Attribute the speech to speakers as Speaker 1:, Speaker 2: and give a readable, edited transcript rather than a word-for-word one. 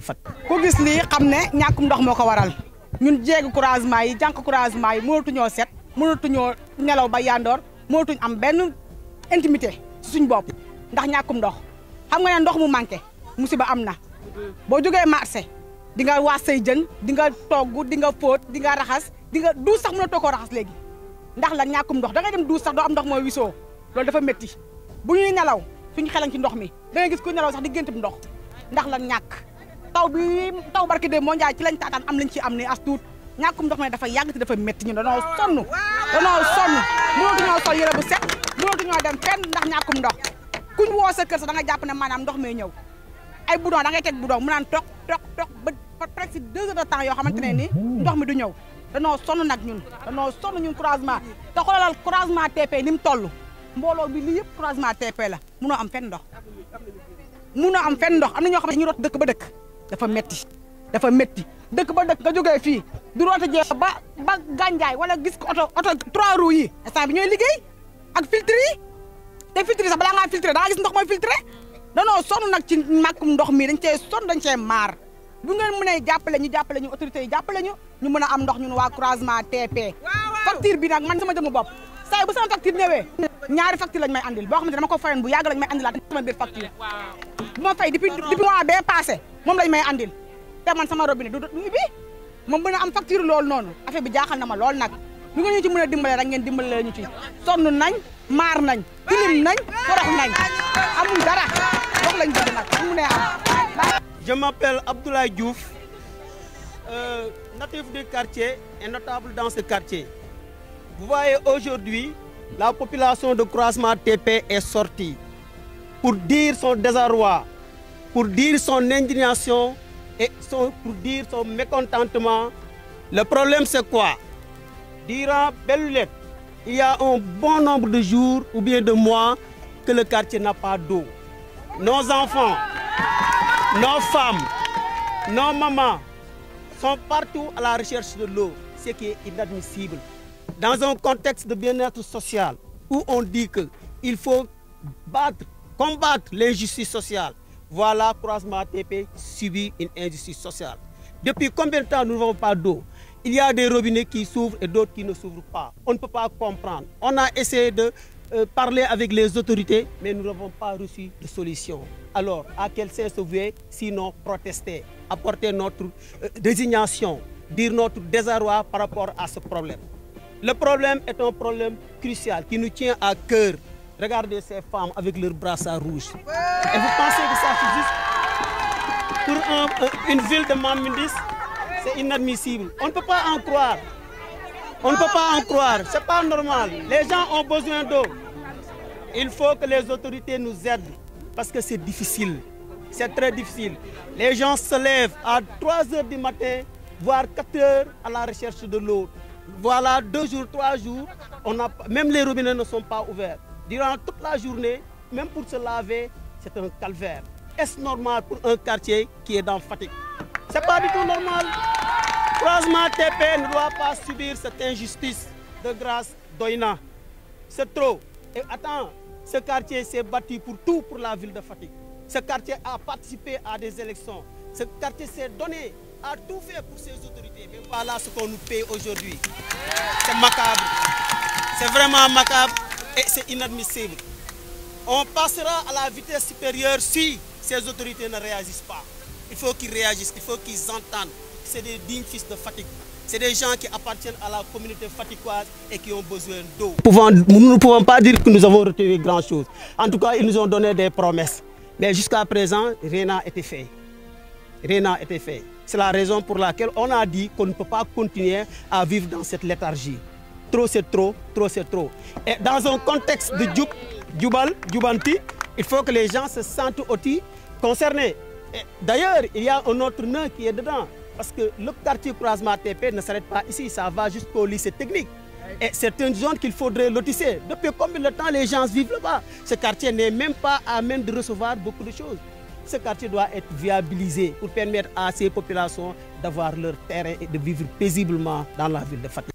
Speaker 1: Fatick.
Speaker 2: ku gis lii xam ne ñàkkum ndox moo ko waral ñun jéegu croisement yi jànk croisement yi mënatuñoo set mënatuñoo nelaw ba yandoor mënatuñ am benn intimité ci suñ bopp ndax ñàkkum ndox xam nga ne ndox mu manqué musiba am na boo jógee marché di nga waas say jën di nga togg di nga fóot di nga raxas di nga duus sax mënatoo koo raxas léegi ndax la ñàkkum ndox da ngay dem duus sax doo am ndox mooy wisoo loolu dafa métti bu ñuy nelaw suñu xelan ci ndox mi da ngay gis ku nelaw sax di gént ndox ndax la ñàkk taw barki de moo njaay ci lañ taataan am lañ ci am ne as tuut ñàkkum ndox mi dafa yàgg te dafa métti ñun danoo sonn mënatuñoo sol yére bu set mënatuñoo dem fenn ndax ñàkkum ndox kuñ woo sa kër sax da nga jàpp ne maanaam ndox mee ñëw ay bidon da ngay teg bidon mu naan toog ba presque 2 heures de temps yoo xamante ne ni ndox mi du ñëw danoo sonn nag ñun croisement te xoolal croisement TP ni mu toll mbooloo bi lii yëpp croisement TP la munoo am fenn ndox am na ñoo xam ne ñu root dëkk ba dëkk dafa métti dëkk ba dëkk nga jógee fii du roote jee ba gànjaay wala gis ko oto 3 roues yi instant bi ñooy liggéey ak filtre yi te filtre yi sax balaa ngaa filtré da nga gis ndox mooy filtré danoo sonn nag ci màkkum ndox mi dañ cee maar bu ngeen mënee jàppale ñu autorités yi jàppale ñu mën a am ndox ñun waa croisement TP facture bi nag man sama jëmu bopp saa bu sama facture ñëwee ñaari facture lañ may andil boo xamante dama ko fayoon bu yàgg lañ may andilaat sama biir facture bu ma fay depuis mois bee passé moom lañ may andil te man sama robinet du ubbi moom mën a am facture loolu noonu affaire bi jaaxal na ma lool nag ñu ngi ñu ci mën a dimbale rek ngeen dimbale ñu ci sonn nañ maar nañ tilim nañ forox nañ amul dara wax lañ bëgg nag mu ne am.
Speaker 1: Je m'appelle Abdoulaye Diouf, natif du quartier et notable dans ce quartier. Vous voyez aujourd'hui, la population de croisement TP est sortie pour dire son désarroi, pour dire son indignation et pour dire son mécontentement. Le problème c'est quoi? Durant belle lurette, il y a un bon nombre de jours ou bien de mois que le quartier n'a pas d'eau. Nos enfants, nos femmes, nos mamans sont partout à la recherche de l'eau, ce qui est inadmissible. Dans un contexte de bien-être social où on dit qu'il faut combattre l'injustice sociale, voilà, croisement TP subit une injustice sociale. Depuis combien de temps nous n'avons pas d'eau? Il y a des robinets qui s'ouvrent et d'autres qui ne s'ouvrent pas. On ne peut pas comprendre. On a essayé de parler avec les autorités, mais nous n'avons pas reçu de solution. Alors, à quel sens se vouer, sinon protester, apporter notre résignation, dire notre désarroi par rapport à ce problème. Le problème est un problème crucial qui nous tient à cœur. Regardez ces femmes avec leurs brassards rouges. Et vous pensez que ça c'est juste pour une ville de Mamindis? C'est inadmissible. On ne peut pas en croire. On ne peut pas en croire. Ce n'est pas normal. Les gens ont besoin d'eau. Il faut que les autorités nous aident parce que c'est difficile. C'est très difficile. Les gens se lèvent à 3 heures du matin, voire 4 heures à la recherche de l'eau. Voilà, 2 jours, 3 jours, même les robinets ne sont pas ouverts. Durant toute la journée, même pour se laver, c'est un calvaire. Est-ce normal pour un quartier qui est dans Fatick? Ce n'est pas du tout normal. Croisement TP ne doit pas subir cette injustice de grâce d'Oina. C'est trop. Et attends, ce quartier s'est battu pour tout pour la ville de Fatick. Ce quartier a participé à des élections. Ce quartier s'est donné, a tout fait pour ses autorités. Mais voilà ce qu'on nous paye aujourd'hui. C'est macabre. C'est vraiment macabre et c'est inadmissible. On passera à la vitesse supérieure si ces autorités ne réagissent pas. Il faut qu'ils réagissent, il faut qu'ils entendent. C'est des dignes fils de Fatick. C'est des gens qui appartiennent à la communauté fatickoise et qui ont besoin d'eau. Nous ne pouvons pas dire que nous avons retenu grand-chose. En tout cas, ils nous ont donné des promesses. Mais jusqu'à présent, rien n'a été fait. Rien n'a été fait. C'est la raison pour laquelle on a dit qu'on ne peut pas continuer à vivre dans cette léthargie. Trop c'est trop, trop c'est trop. Et dans un contexte de Djubanti, il faut que les gens se sentent aussi concernés. D'ailleurs, il y a un autre nœud qui est dedans. Parce que le quartier croisement TP ne s'arrête pas ici, ça va jusqu'au lycée technique. Et c'est une zone qu'il faudrait lotisser. Depuis combien de temps les gens vivent là-bas? Ce quartier n'est même pas à même de recevoir beaucoup de choses. Ce quartier doit être viabilisé pour permettre à ces populations d'avoir leur terrain et de vivre paisiblement dans la ville de Fatick.